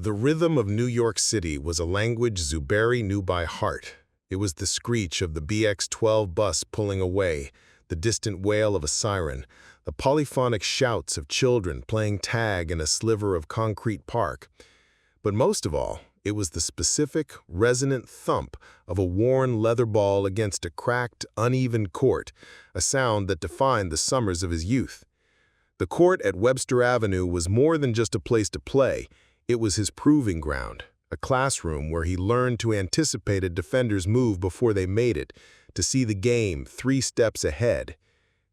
The rhythm of New York City was a language Zuberi knew by heart. It was the screech of the BX-12 bus pulling away, the distant wail of a siren, the polyphonic shouts of children playing tag in a sliver of concrete park. But most of all, it was the specific, resonant thump of a worn leather ball against a cracked, uneven court, a sound that defined the summers of his youth. The court at Webster Avenue was more than just a place to play. It was his proving ground, a classroom where he learned to anticipate a defender's move before they made it, to see the game 3 steps ahead.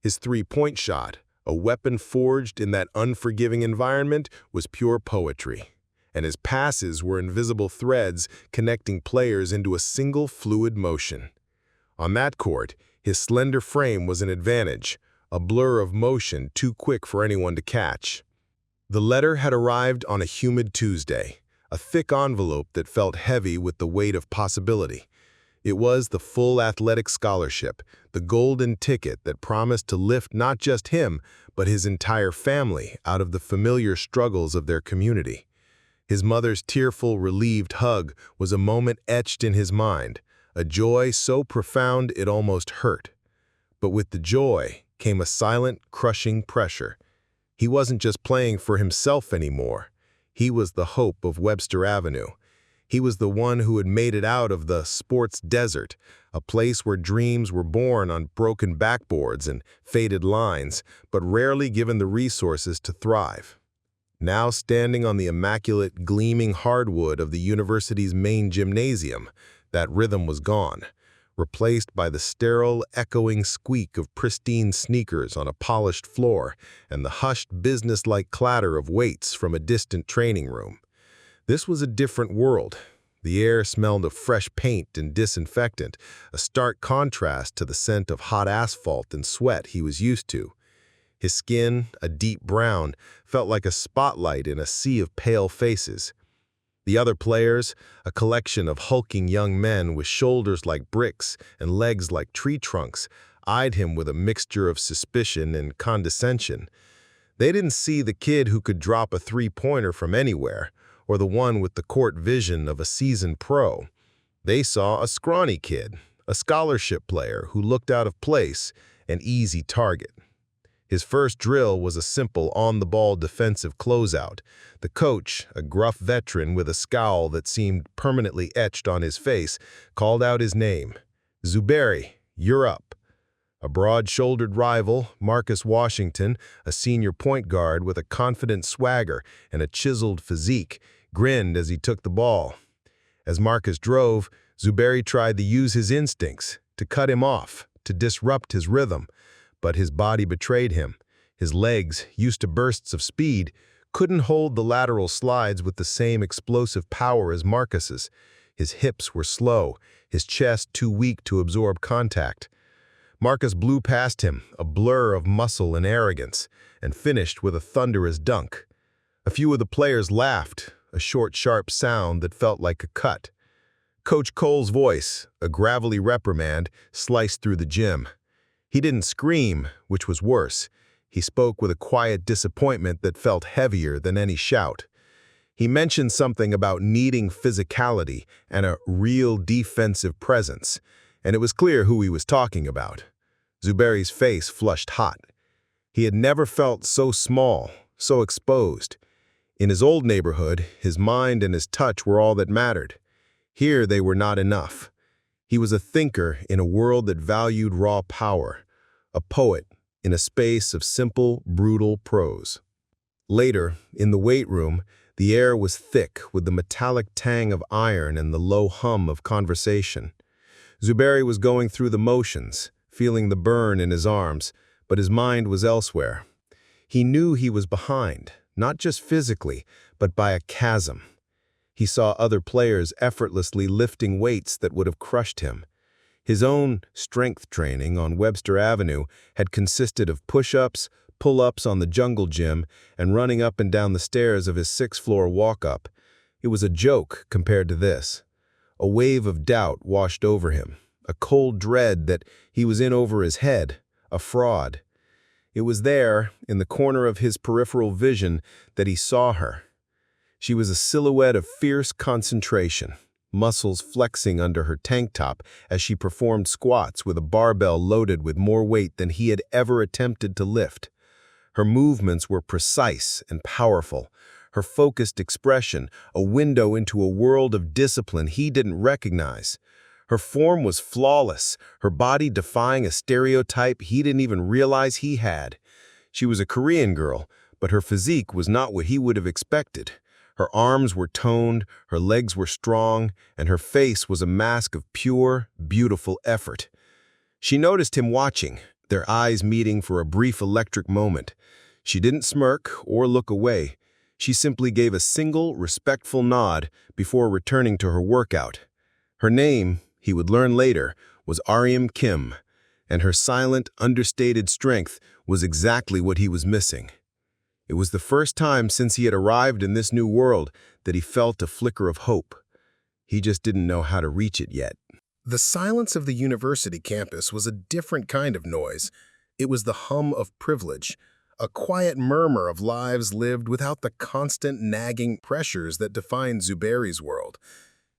His three-point shot, a weapon forged in that unforgiving environment, was pure poetry, and his passes were invisible threads connecting players into a single fluid motion. On that court, his slender frame was an advantage, a blur of motion too quick for anyone to catch. The letter had arrived on a humid Tuesday, a thick envelope that felt heavy with the weight of possibility. It was the full athletic scholarship, the golden ticket that promised to lift not just him, but his entire family out of the familiar struggles of their community. His mother's tearful, relieved hug was a moment etched in his mind, a joy so profound it almost hurt. But with the joy came a silent, crushing pressure. He wasn't just playing for himself anymore. He was the hope of Webster Avenue. He was the one who had made it out of the sports desert, a place where dreams were born on broken backboards and faded lines, but rarely given the resources to thrive. Now standing on the immaculate, gleaming hardwood of the university's main gymnasium, that rhythm was gone, replaced by the sterile, echoing squeak of pristine sneakers on a polished floor and the hushed, businesslike clatter of weights from a distant training room. This was a different world. The air smelled of fresh paint and disinfectant, a stark contrast to the scent of hot asphalt and sweat he was used to. His skin, a deep brown, felt like a spotlight in a sea of pale faces. The other players, a collection of hulking young men with shoulders like bricks and legs like tree trunks, eyed him with a mixture of suspicion and condescension. They didn't see the kid who could drop a three-pointer from anywhere, or the one with the court vision of a seasoned pro. They saw a scrawny kid, a scholarship player who looked out of place, an easy target. His first drill was a simple on-the-ball defensive closeout. The coach, a gruff veteran with a scowl that seemed permanently etched on his face, called out his name. "Zuberi, you're up." A broad-shouldered rival, Marcus Washington, a senior point guard with a confident swagger and a chiseled physique, grinned as he took the ball. As Marcus drove, Zuberi tried to use his instincts, to cut him off, to disrupt his rhythm. But his body betrayed him. His legs, used to bursts of speed, couldn't hold the lateral slides with the same explosive power as Marcus's. His hips were slow, his chest too weak to absorb contact. Marcus blew past him, a blur of muscle and arrogance, and finished with a thunderous dunk. A few of the players laughed, a short, sharp sound that felt like a cut. Coach Cole's voice, a gravelly reprimand, sliced through the gym. He didn't scream, which was worse. He spoke with a quiet disappointment that felt heavier than any shout. He mentioned something about needing physicality and a real defensive presence, and it was clear who he was talking about. Zuberi's face flushed hot. He had never felt so small, so exposed. In his old neighborhood, his mind and his touch were all that mattered. Here they were not enough. He was a thinker in a world that valued raw power, a poet in a space of simple, brutal prose. Later, in the weight room, the air was thick with the metallic tang of iron and the low hum of conversation. Zuberi was going through the motions, feeling the burn in his arms, but his mind was elsewhere. He knew he was behind, not just physically, but by a chasm. He saw other players effortlessly lifting weights that would have crushed him. His own strength training on Webster Avenue had consisted of push-ups, pull-ups on the jungle gym, and running up and down the stairs of his 6th-floor walk-up. It was a joke compared to this. A wave of doubt washed over him, a cold dread that he was in over his head, a fraud. It was there, in the corner of his peripheral vision, that he saw her. She was a silhouette of fierce concentration, muscles flexing under her tank top as she performed squats with a barbell loaded with more weight than he had ever attempted to lift. Her movements were precise and powerful, her focused expression a window into a world of discipline he didn't recognize. Her form was flawless, her body defying a stereotype he didn't even realize he had. She was a Korean girl, but her physique was not what he would have expected. Her arms were toned, her legs were strong, and her face was a mask of pure, beautiful effort. She noticed him watching, their eyes meeting for a brief electric moment. She didn't smirk or look away. She simply gave a single, respectful nod before returning to her workout. Her name, he would learn later, was Kim, and her silent, understated strength was exactly what he was missing. It was the first time since he had arrived in this new world that he felt a flicker of hope. He just didn't know how to reach it yet. The silence of the university campus was a different kind of noise. It was the hum of privilege, a quiet murmur of lives lived without the constant nagging pressures that defined Zuberi's world.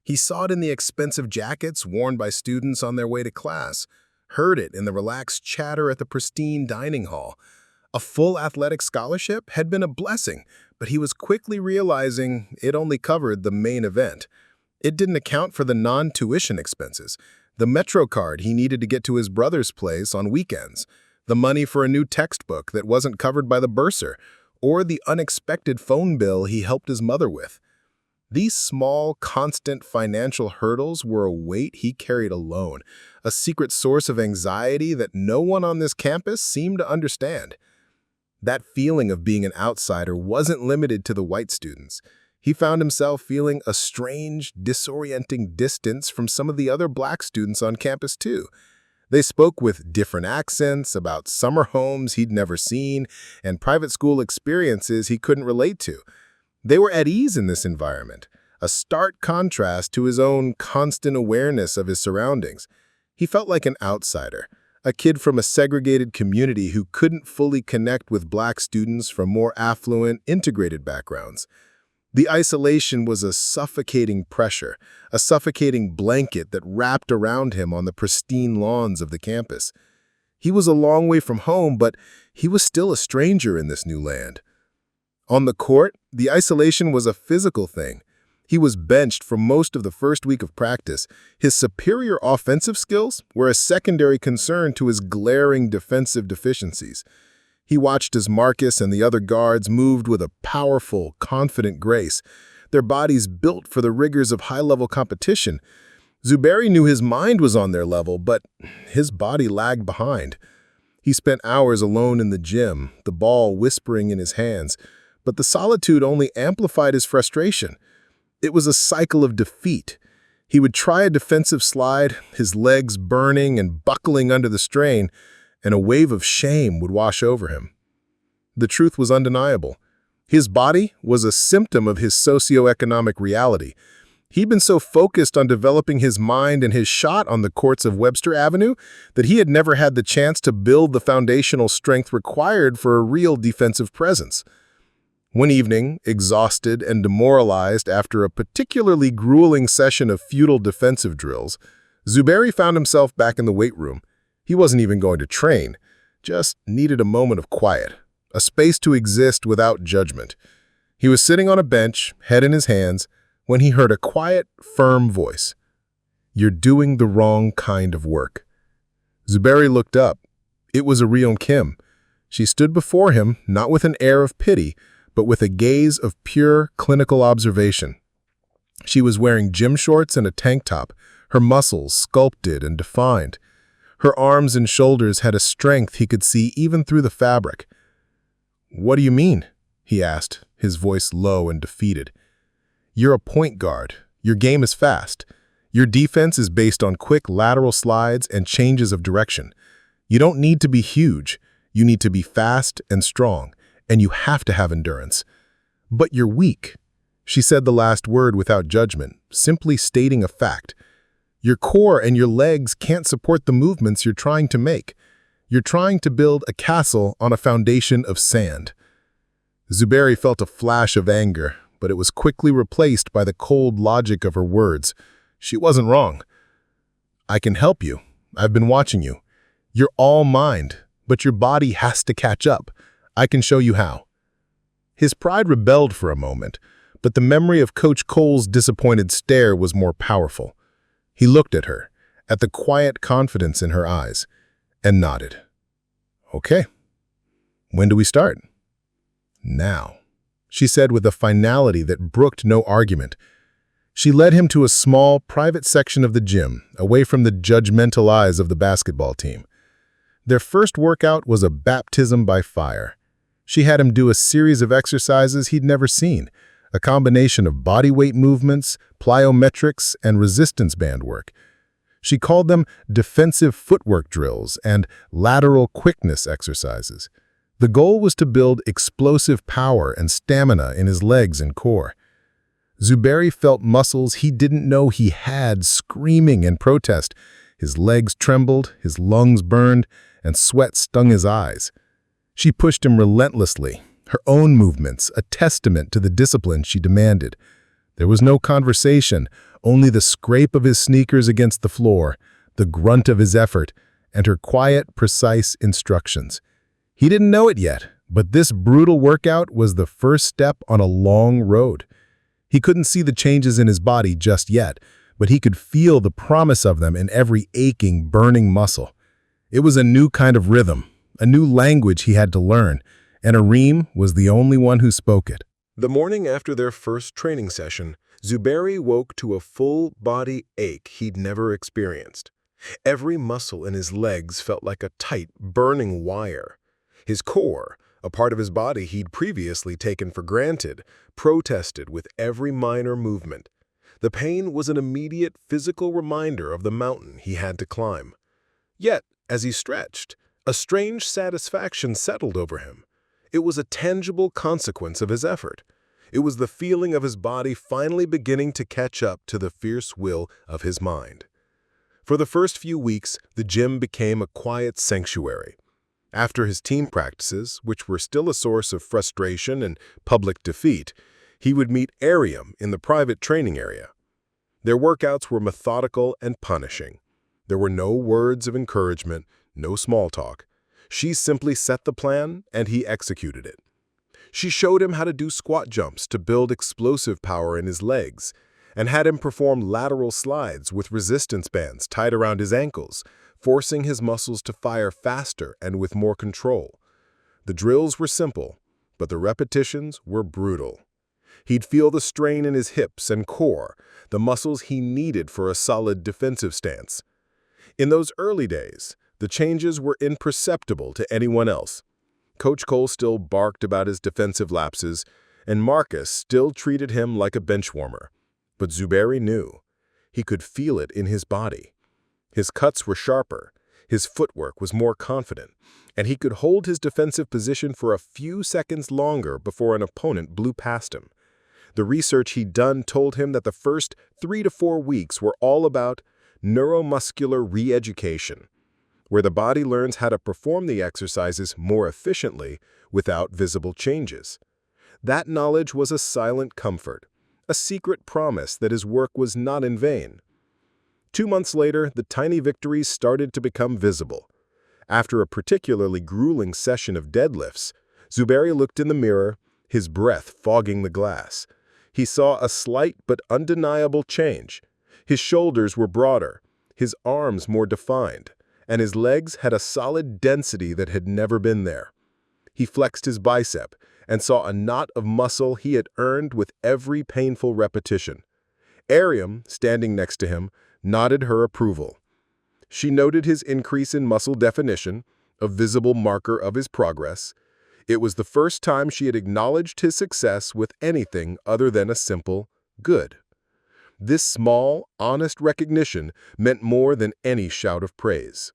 He saw it in the expensive jackets worn by students on their way to class, heard it in the relaxed chatter at the pristine dining hall. A full athletic scholarship had been a blessing, but he was quickly realizing it only covered the main event. It didn't account for the non-tuition expenses, the Metro card he needed to get to his brother's place on weekends, the money for a new textbook that wasn't covered by the bursar, or the unexpected phone bill he helped his mother with. These small, constant financial hurdles were a weight he carried alone, a secret source of anxiety that no one on this campus seemed to understand. That feeling of being an outsider wasn't limited to the white students. He found himself feeling a strange, disorienting distance from some of the other black students on campus too. They spoke with different accents about summer homes he'd never seen and private school experiences he couldn't relate to. They were at ease in this environment, a stark contrast to his own constant awareness of his surroundings. He felt like an outsider, a kid from a segregated community who couldn't fully connect with black students from more affluent, integrated backgrounds. The isolation was a suffocating pressure, a suffocating blanket that wrapped around him on the pristine lawns of the campus. He was a long way from home, but he was still a stranger in this new land. On the court, the isolation was a physical thing. He was benched for most of the first week of practice. His superior offensive skills were a secondary concern to his glaring defensive deficiencies. He watched as Marcus and the other guards moved with a powerful, confident grace, their bodies built for the rigors of high-level competition. Zuberi knew his mind was on their level, but his body lagged behind. He spent hours alone in the gym, the ball whispering in his hands, but the solitude only amplified his frustration. It was a cycle of defeat. He would try a defensive slide, his legs burning and buckling under the strain, and a wave of shame would wash over him. The truth was undeniable. His body was a symptom of his socioeconomic reality. He'd been so focused on developing his mind and his shot on the courts of Webster Avenue that he had never had the chance to build the foundational strength required for a real defensive presence. One evening, exhausted and demoralized after a particularly grueling session of futile defensive drills, Zuberi found himself back in the weight room. He wasn't even going to train, just needed a moment of quiet, a space to exist without judgment. He was sitting on a bench, head in his hands, when he heard a quiet, firm voice. "You're doing the wrong kind of work." Zuberi looked up. It was Kim. She stood before him, not with an air of pity, but with a gaze of pure, clinical observation. She was wearing gym shorts and a tank top, her muscles sculpted and defined. Her arms and shoulders had a strength he could see even through the fabric. "What do you mean?" he asked, his voice low and defeated. "You're a point guard. Your game is fast. Your defense is based on quick lateral slides and changes of direction. You don't need to be huge. You need to be fast and strong. And you have to have endurance. But you're weak." She said the last word without judgment, simply stating a fact. Your core and your legs can't support the movements you're trying to make. You're trying to build a castle on a foundation of sand. Zuberi felt a flash of anger, but it was quickly replaced by the cold logic of her words. She wasn't wrong. "I can help you. I've been watching you. You're all mind, but your body has to catch up. I can show you how." His pride rebelled for a moment, but the memory of Coach Cole's disappointed stare was more powerful. He looked at her, at the quiet confidence in her eyes, and nodded. "Okay. When do we start?" "Now," she said with a finality that brooked no argument. She led him to a small, private section of the gym, away from the judgmental eyes of the basketball team. Their first workout was a baptism by fire. She had him do a series of exercises he'd never seen, a combination of bodyweight movements, plyometrics, and resistance band work. She called them defensive footwork drills and lateral quickness exercises. The goal was to build explosive power and stamina in his legs and core. Zuberi felt muscles he didn't know he had screaming in protest. His legs trembled, his lungs burned, and sweat stung his eyes. She pushed him relentlessly, her own movements a testament to the discipline she demanded. There was no conversation, only the scrape of his sneakers against the floor, the grunt of his effort, and her quiet, precise instructions. He didn't know it yet, but this brutal workout was the first step on a long road. He couldn't see the changes in his body just yet, but he could feel the promise of them in every aching, burning muscle. It was a new kind of rhythm, a new language he had to learn, and Areem was the only one who spoke it. The morning after their first training session, Zuberi woke to a full-body ache he'd never experienced. Every muscle in his legs felt like a tight, burning wire. His core, a part of his body he'd previously taken for granted, protested with every minor movement. The pain was an immediate physical reminder of the mountain he had to climb. Yet, as he stretched, a strange satisfaction settled over him. It was a tangible consequence of his effort. It was the feeling of his body finally beginning to catch up to the fierce will of his mind. For the first few weeks, the gym became a quiet sanctuary. After his team practices, which were still a source of frustration and public defeat, he would meet Areem in the private training area. Their workouts were methodical and punishing. There were no words of encouragement, no small talk. She simply set the plan, and he executed it. She showed him how to do squat jumps to build explosive power in his legs, and had him perform lateral slides with resistance bands tied around his ankles, forcing his muscles to fire faster and with more control. The drills were simple, but the repetitions were brutal. He'd feel the strain in his hips and core, the muscles he needed for a solid defensive stance. In those early days, the changes were imperceptible to anyone else. Coach Cole still barked about his defensive lapses, and Marcus still treated him like a benchwarmer. But Zuberi knew. He could feel it in his body. His cuts were sharper, his footwork was more confident, and he could hold his defensive position for a few seconds longer before an opponent blew past him. The research he'd done told him that the first 3 to 4 weeks were all about neuromuscular re-education, where the body learns how to perform the exercises more efficiently without visible changes. That knowledge was a silent comfort, a secret promise that his work was not in vain. 2 months later, the tiny victories started to become visible. After a particularly grueling session of deadlifts, Zuberi looked in the mirror, his breath fogging the glass. He saw a slight but undeniable change. His shoulders were broader, his arms more defined, and his legs had a solid density that had never been there. He flexed his bicep and saw a knot of muscle he had earned with every painful repetition. Areem, standing next to him, nodded her approval. She noted his increase in muscle definition, a visible marker of his progress. It was the first time she had acknowledged his success with anything other than a simple good. This small, honest recognition meant more than any shout of praise.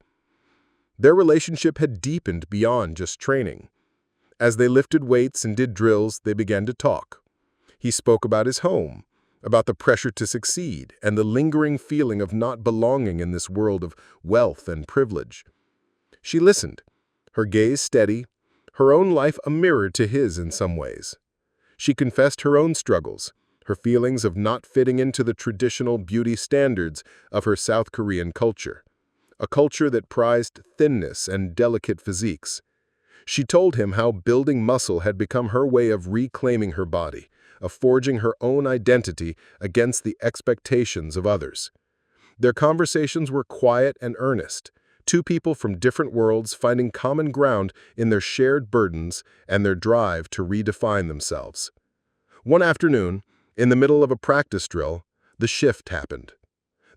Their relationship had deepened beyond just training. As they lifted weights and did drills, they began to talk. He spoke about his home, about the pressure to succeed and the lingering feeling of not belonging in this world of wealth and privilege. She listened, her gaze steady, her own life a mirror to his in some ways. She confessed her own struggles, her feelings of not fitting into the traditional beauty standards of her South Korean culture, a culture that prized thinness and delicate physiques. She told him how building muscle had become her way of reclaiming her body, of forging her own identity against the expectations of others. Their conversations were quiet and earnest, two people from different worlds finding common ground in their shared burdens and their drive to redefine themselves. One afternoon, in the middle of a practice drill, the shift happened.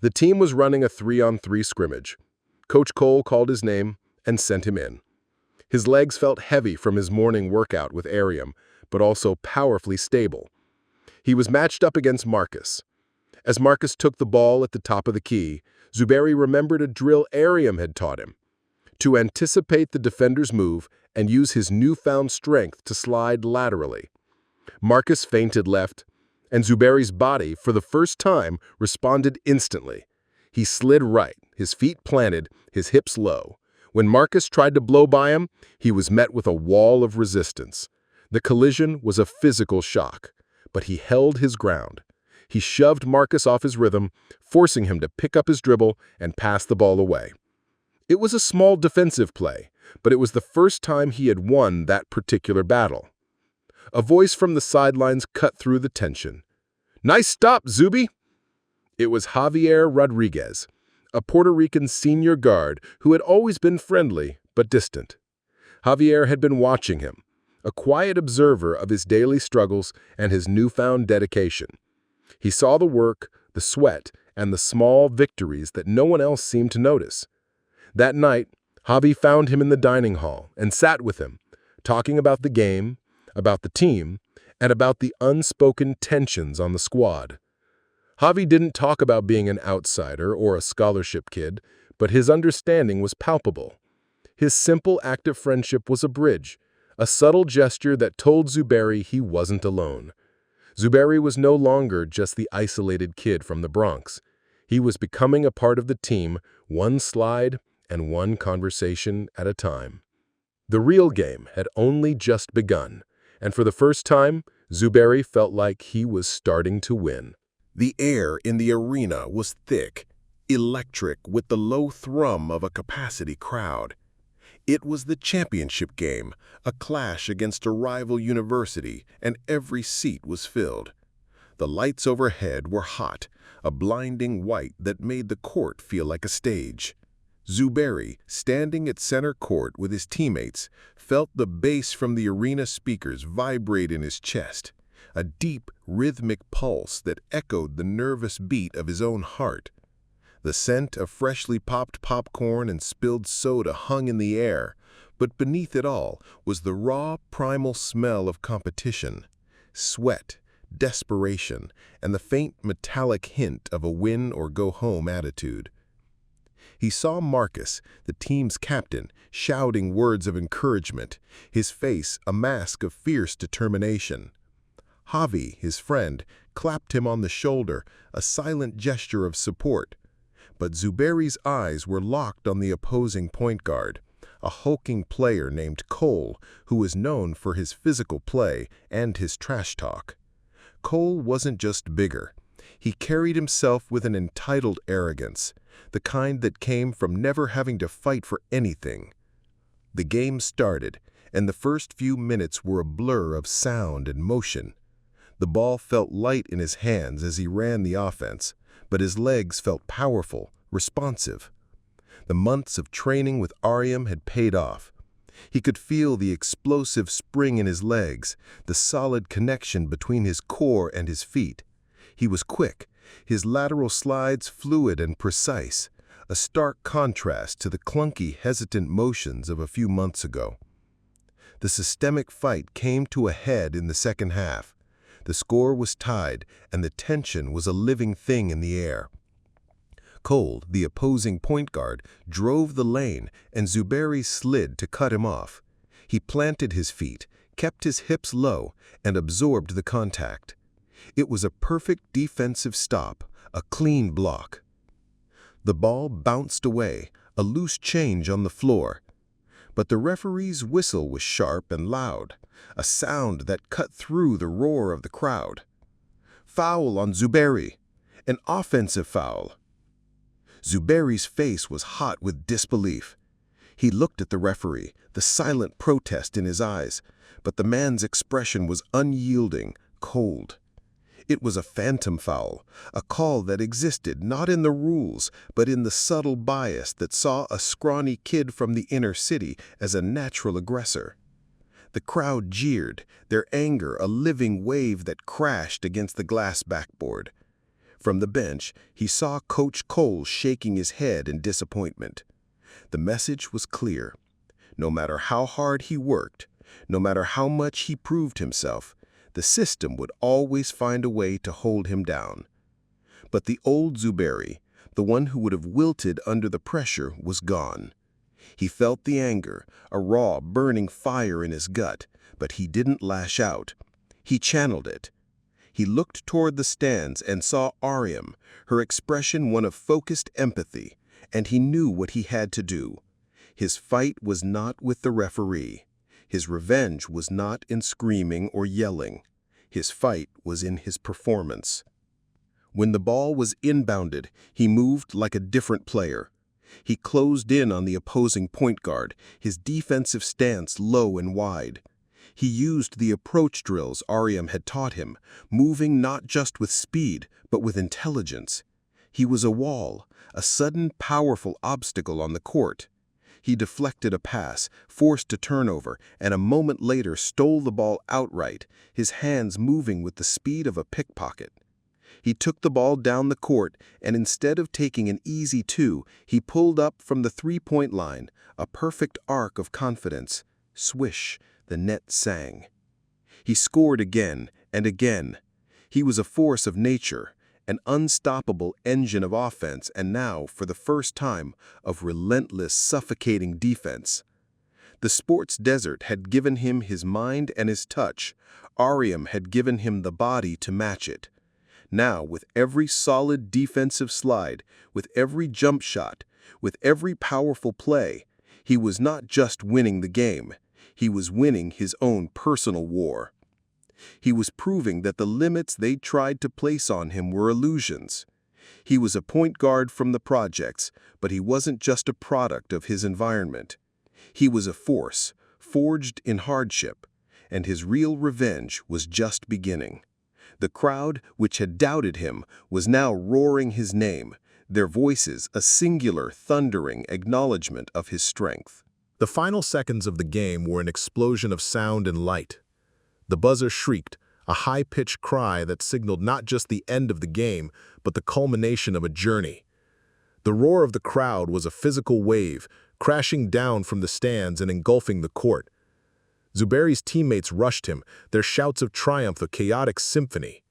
The team was running a 3-on-3 scrimmage. Coach Cole called his name and sent him in. His legs felt heavy from his morning workout with Ariam, but also powerfully stable. He was matched up against Marcus. As Marcus took the ball at the top of the key, Zuberi remembered a drill Ariam had taught him: to anticipate the defender's move and use his newfound strength to slide laterally. Marcus feinted left, and Zuberi's body, for the first time, responded instantly. He slid right, his feet planted, his hips low. When Marcus tried to blow by him, he was met with a wall of resistance. The collision was a physical shock, but he held his ground. He shoved Marcus off his rhythm, forcing him to pick up his dribble and pass the ball away. It was a small defensive play, but it was the first time he had won that particular battle. A voice from the sidelines cut through the tension. "Nice stop, Zuby!" It was Javier Rodriguez, a Puerto Rican senior guard who had always been friendly but distant. Javier had been watching him, a quiet observer of his daily struggles and his newfound dedication. He saw the work, the sweat, and the small victories that no one else seemed to notice. That night, Javi found him in the dining hall and sat with him, talking about the game, about the team, and about the unspoken tensions on the squad. Javi didn't talk about being an outsider or a scholarship kid, but his understanding was palpable. His simple act of friendship was a bridge, a subtle gesture that told Zuberi he wasn't alone. Zuberi was no longer just the isolated kid from the Bronx. He was becoming a part of the team, one slide and one conversation at a time. The real game had only just begun, and for the first time, Zuberi felt like he was starting to win. The air in the arena was thick, electric, with the low thrum of a capacity crowd. It was the championship game, a clash against a rival university, and every seat was filled. The lights overhead were hot, a blinding white that made the court feel like a stage. Zuberi, standing at center court with his teammates, felt the bass from the arena speakers vibrate in his chest, a deep, rhythmic pulse that echoed the nervous beat of his own heart. The scent of freshly popped popcorn and spilled soda hung in the air, but beneath it all was the raw, primal smell of competition, sweat, desperation, and the faint metallic hint of a win-or-go-home attitude. He saw Marcus, the team's captain, shouting words of encouragement, his face a mask of fierce determination. Javi, his friend, clapped him on the shoulder, a silent gesture of support. But Zuberi's eyes were locked on the opposing point guard, a hulking player named Cole, who was known for his physical play and his trash talk. Cole wasn't just bigger. He carried himself with an entitled arrogance, the kind that came from never having to fight for anything. The game started, and the first few minutes were a blur of sound and motion. The ball felt light in his hands as he ran the offense, but his legs felt powerful, responsive. The months of training with Ariam had paid off. He could feel the explosive spring in his legs, the solid connection between his core and his feet. He was quick, his lateral slides fluid and precise, a stark contrast to the clunky, hesitant motions of a few months ago. The systemic fight came to a head in the second half. The score was tied, and the tension was a living thing in the air. Cole, the opposing point guard, drove the lane, and Zuberi slid to cut him off. He planted his feet, kept his hips low, and absorbed the contact. It was a perfect defensive stop, a clean block. The ball bounced away, a loose change on the floor. But the referee's whistle was sharp and loud, a sound that cut through the roar of the crowd. Foul on Zuberi, an offensive foul. Zuberi's face was hot with disbelief. He looked at the referee, the silent protest in his eyes, but the man's expression was unyielding, cold. It was a phantom foul, a call that existed not in the rules, but in the subtle bias that saw a scrawny kid from the inner city as a natural aggressor. The crowd jeered, their anger a living wave that crashed against the glass backboard. From the bench, he saw Coach Cole shaking his head in disappointment. The message was clear. No matter how hard he worked, no matter how much he proved himself, the system would always find a way to hold him down. But the old Zuberi, the one who would have wilted under the pressure, was gone. He felt the anger, a raw, burning fire in his gut, but he didn't lash out. He channeled it. He looked toward the stands and saw Ariam, her expression one of focused empathy, and he knew what he had to do. His fight was not with the referee. His revenge was not in screaming or yelling. His fight was in his performance. When the ball was inbounded, he moved like a different player. He closed in on the opposing point guard, his defensive stance low and wide. He used the approach drills Ariam had taught him, moving not just with speed, but with intelligence. He was a wall, a sudden, powerful obstacle on the court. He deflected a pass, forced a turnover, and a moment later stole the ball outright, his hands moving with the speed of a pickpocket. He took the ball down the court, and instead of taking an easy two, he pulled up from the three-point line, a perfect arc of confidence. Swish, the net sang. He scored again and again. He was a force of nature, an unstoppable engine of offense, and now, for the first time, of relentless, suffocating defense. The sports desert had given him his mind and his touch. Ariam had given him the body to match it. Now, with every solid defensive slide, with every jump shot, with every powerful play, he was not just winning the game. He was winning his own personal war. He was proving that the limits they tried to place on him were illusions. He was a point guard from the projects, but he wasn't just a product of his environment. He was a force, forged in hardship, and his real revenge was just beginning. The crowd, which had doubted him, was now roaring his name, their voices a singular, thundering acknowledgement of his strength. The final seconds of the game were an explosion of sound and light. The buzzer shrieked, a high-pitched cry that signaled not just the end of the game, but the culmination of a journey. The roar of the crowd was a physical wave, crashing down from the stands and engulfing the court. Zuberi's teammates rushed him, their shouts of triumph a chaotic symphony.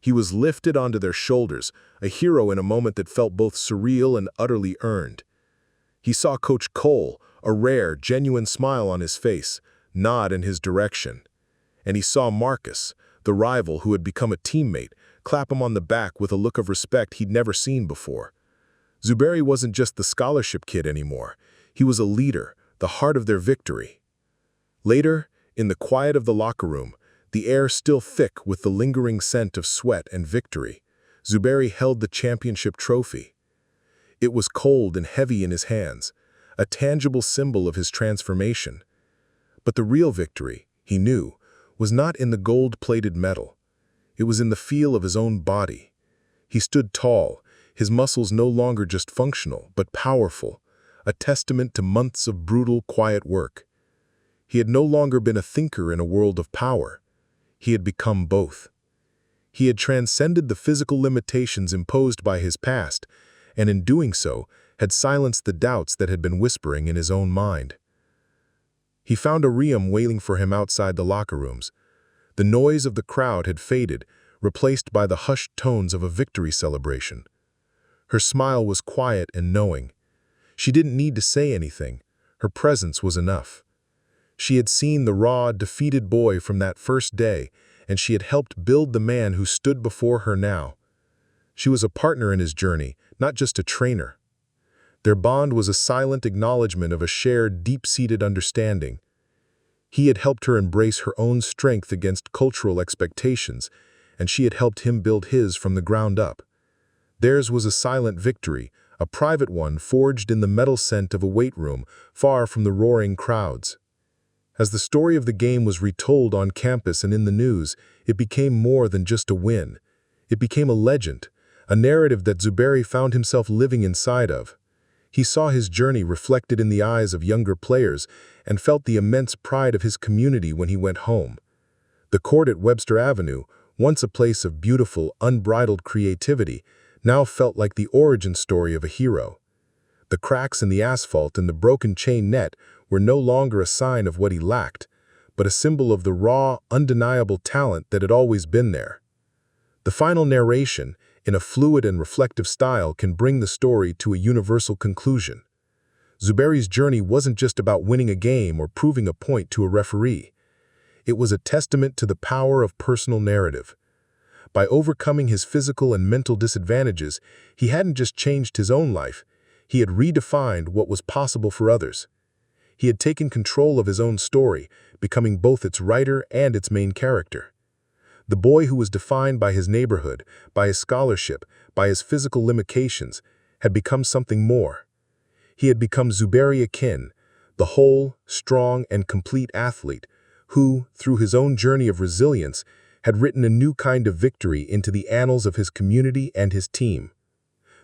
He was lifted onto their shoulders, a hero in a moment that felt both surreal and utterly earned. He saw Coach Cole, a rare, genuine smile on his face, nod in his direction. And he saw Marcus, the rival who had become a teammate, clap him on the back with a look of respect he'd never seen before. Zuberi wasn't just the scholarship kid anymore. He was a leader, the heart of their victory. Later, in the quiet of the locker room, the air still thick with the lingering scent of sweat and victory, Zuberi held the championship trophy. It was cold and heavy in his hands, a tangible symbol of his transformation. But the real victory, he knew, was not in the gold-plated medal. It was in the feel of his own body. He stood tall, his muscles no longer just functional, but powerful, a testament to months of brutal, quiet work. He had no longer been a thinker in a world of power. He had become both. He had transcended the physical limitations imposed by his past, and in doing so, had silenced the doubts that had been whispering in his own mind. He found Ariam waiting for him outside the locker rooms. The noise of the crowd had faded, replaced by the hushed tones of a victory celebration. Her smile was quiet and knowing. She didn't need to say anything. Her presence was enough. She had seen the raw, defeated boy from that first day, and she had helped build the man who stood before her now. She was a partner in his journey, not just a trainer. Their bond was a silent acknowledgement of a shared, deep-seated understanding. He had helped her embrace her own strength against cultural expectations, and she had helped him build his from the ground up. Theirs was a silent victory, a private one forged in the metal scent of a weight room, far from the roaring crowds. As the story of the game was retold on campus and in the news, it became more than just a win. It became a legend, a narrative that Zuberi found himself living inside of. He saw his journey reflected in the eyes of younger players and felt the immense pride of his community when he went home. The court at Webster Avenue, once a place of beautiful, unbridled creativity, now felt like the origin story of a hero. The cracks in the asphalt and the broken chain net were no longer a sign of what he lacked, but a symbol of the raw, undeniable talent that had always been there. The final narration, in a fluid and reflective style, can bring the story to a universal conclusion. Zuberi's journey wasn't just about winning a game or proving a point to a referee. It was a testament to the power of personal narrative. By overcoming his physical and mental disadvantages, he hadn't just changed his own life, he had redefined what was possible for others. He had taken control of his own story, becoming both its writer and its main character. The boy who was defined by his neighborhood, by his scholarship, by his physical limitations, had become something more. He had become Zuberi Akin, the whole, strong, and complete athlete, who, through his own journey of resilience, had written a new kind of victory into the annals of his community and his team.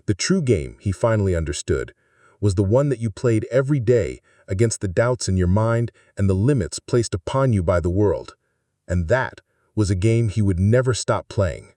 The true game, he finally understood, was the one that you played every day against the doubts in your mind and the limits placed upon you by the world. And that was a game he would never stop playing.